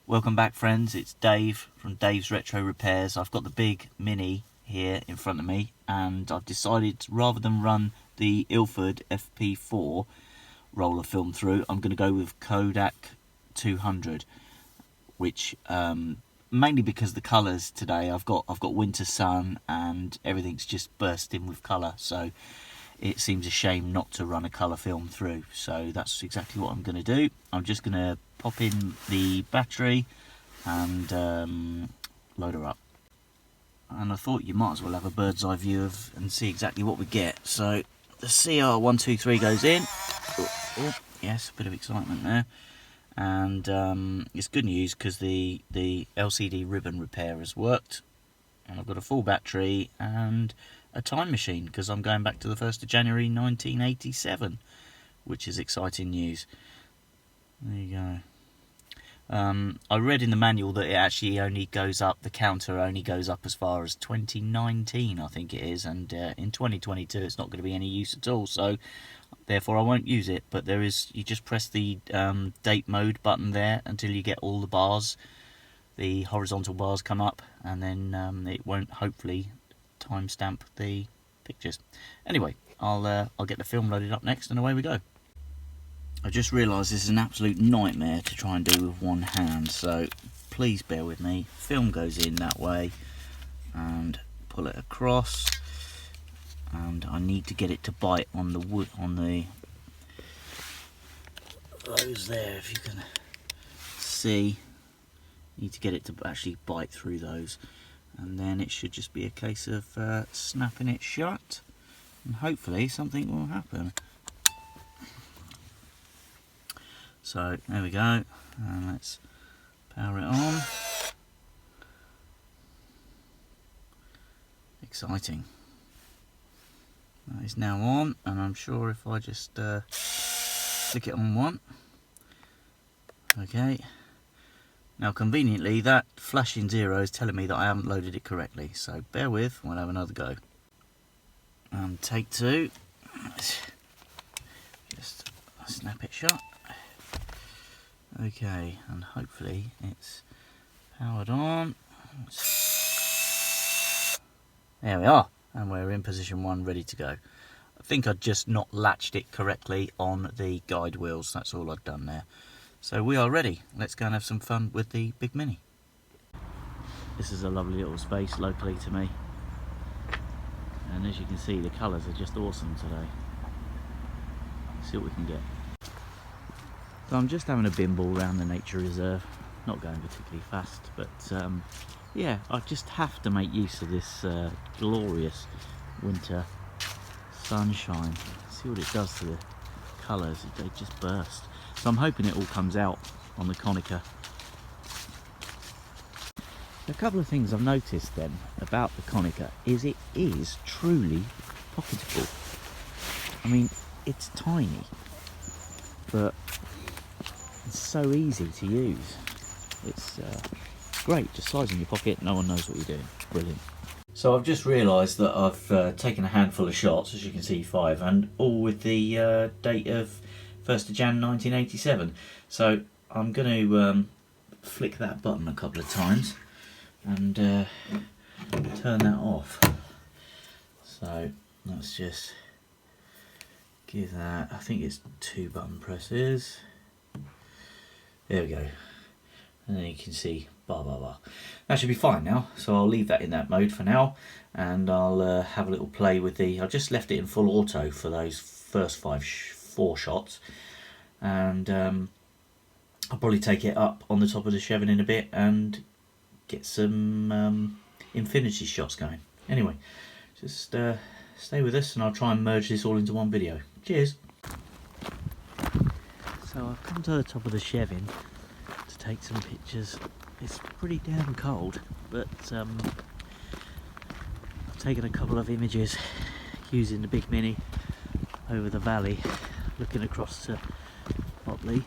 Welcome back, friends. It's Dave from Dave's Retro Repairs. I've got the Big Mini here in front of me, and I've decided rather than run the Ilford FP4 roller film through, I'm going to go with Kodak 200, which mainly because the colours today, I've got winter sun and everything's just bursting with colour, so it seems a shame not to run a colour film through. So that's exactly what I'm going to do. I'm just going to pop in the battery and load her up. And I thought you might as well have a bird's eye view of and see exactly what we get. So the CR123 goes in. Oh, yes, a bit of excitement there. And it's good news because the LCD ribbon repair has worked. And I've got a full battery and a time machine because I'm going back to the 1st of January 1987, which is exciting news. There you go. I read in the manual that it actually only goes up, the counter only goes up as far as 2019, I think it is, and in 2022 it's not going to be any use at all, so therefore I won't use it. But there is, you just press the date mode button there until you get all the bars, the horizontal bars come up, and then it won't hopefully timestamp the pictures. Anyway, I'll get the film loaded up next and away we go. I just realised this is an absolute nightmare to try and do with one hand, so please bear with me. Film goes in that way and pull it across, and I need to get it to bite on the wood, on the those there, if you can see. Need to get it to actually bite through those, and then it should just be a case of snapping it shut, and hopefully something will happen. So there we go, and let's power it on. Exciting. That is now on, and I'm sure if I just stick it on one. Okay. Now conveniently that flashing zero is telling me that I haven't loaded it correctly, so bear with, we'll have another go. Take two. Just snap it shut. Okay, and hopefully it's powered on. There we are, and we're in position one, ready to go. I think I'd just not latched it correctly on the guide wheels, that's all I'd done there. So we are ready. Let's go and have some fun with the Big Mini. This is a lovely little space locally to me, and as you can see, the colours are just awesome today. Let's see what we can get. So I'm just having a bimble around the nature reserve, not going particularly fast, but yeah, I just have to make use of this glorious winter sunshine. See what it does to the colours, they just burst. So I'm hoping it all comes out on the Konica. A couple of things I've noticed then about the Konica is it is truly pocketable. I mean, it's tiny, but it's so easy to use. It's great, just size in your pocket, no one knows what you're doing. Brilliant. So I've just realised that I've taken a handful of shots, as you can see 5, and all with the date of 1st of Jan 1987. So I'm going to flick that button a couple of times and turn that off. So let's just give that, I think it's 2 button presses. There we go. And then you can see blah blah blah. That should be fine now, so I'll leave that in that mode for now, and I'll have a little play with the, I just left it in full auto for those first 4 shots, and I'll probably take it up on the top of the Chevron in a bit and get some infinity shots going. Anyway, just stay with us and I'll try and merge this all into one video. Cheers! So I've come to the top of the Chevron to take some pictures. It's pretty damn cold, but I've taken a couple of images using the Big Mini over the valley, looking across to Otley,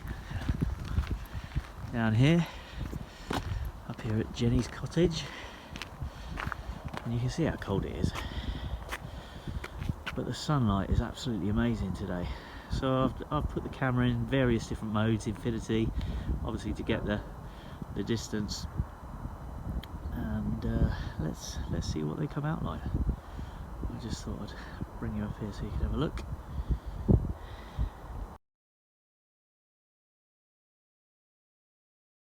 down here, up here at Jenny's cottage, and you can see how cold it is, but the sunlight is absolutely amazing today. So I've put the camera in various different modes, infinity, obviously to get the the distance, and let's see what they come out like. I just thought I'd bring you up here so you can have a look.